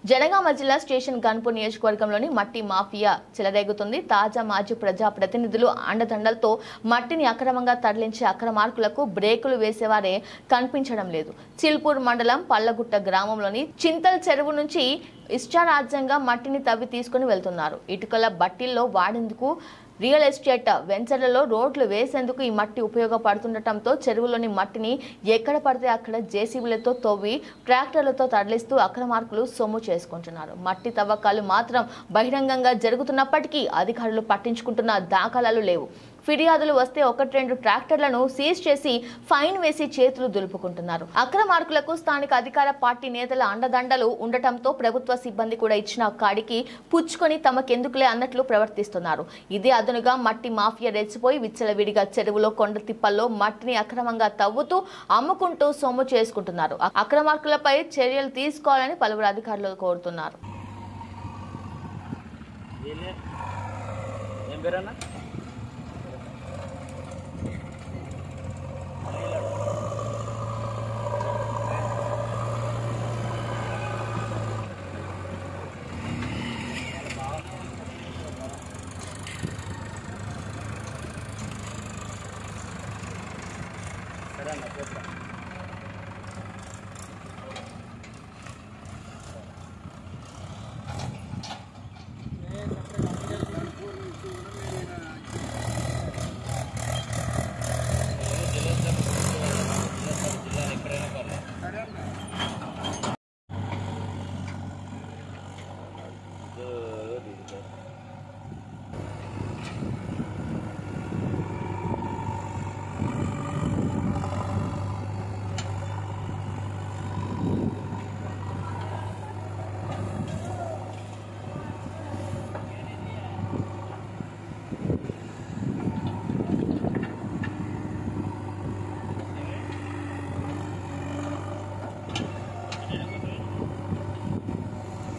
జనగామ జిల్లా స్టేషన్ గన్పూర్ నియోజకవర్గంలోని మట్టి మాఫియా చెలరేగుతుంది. తాజా మాజీ ప్రజా ప్రతినిధులు అండదండలతో మట్టిని అక్రమంగా తరలించే అక్రమార్కులకు బ్రేకులు వేసేవారే కనిపించడం లేదు. చిల్పూర్ మండలం పల్లగుట్ట గ్రామంలోని చింతల్ చెరువు నుంచి ఇష్టారాజ్యంగా మట్టిని తవ్వి తీసుకుని వెళ్తున్నారు. ఇటుకల బట్టిల్లో వాడేందుకు రియల్ ఎస్టేట్ వెంచర్లలో రోడ్లు వేసేందుకు ఈ మట్టి ఉపయోగపడుతుండటంతో చెరువులోని మట్టిని ఎక్కడ పడితే అక్కడ జేసీబీలతో తవ్వి ట్రాక్టర్లతో తరలిస్తూ అక్రమార్కులు సొమ్ము చేసుకుంటున్నారు. మట్టి తవ్వకాలు మాత్రం బహిరంగంగా జరుగుతున్నప్పటికీ అధికారులు పట్టించుకుంటున్న దాఖలాలు లేవు. ఫిర్యాదులు వస్తే 1-2 ట్రాక్టర్లను సీజ్ చేసి ఫైన్ వేసి చేతులు దులుపుకుంటున్నారు. అక్రమార్కులకు స్థానిక అధికార పార్టీ నేతల అండదండలు ఉండటంతో ప్రభుత్వ సిబ్బంది కూడా ఇచ్చిన కాడికి పుచ్చుకొని తమకెందుకులే అన్నట్లు ప్రవర్తిస్తున్నారు. ఇదే అదనుగా మట్టి మాఫియా రెచ్చిపోయి విచ్చలవిడిగా చెరువులో కొండ తిప్పల్లో మట్టిని అక్రమంగా తవ్వుతూ అమ్ముకుంటూ సొమ్ము చేసుకుంటున్నారు. అక్రమార్కులపై చర్యలు తీసుకోవాలని పలువురు అధికారులు కోరుతున్నారు.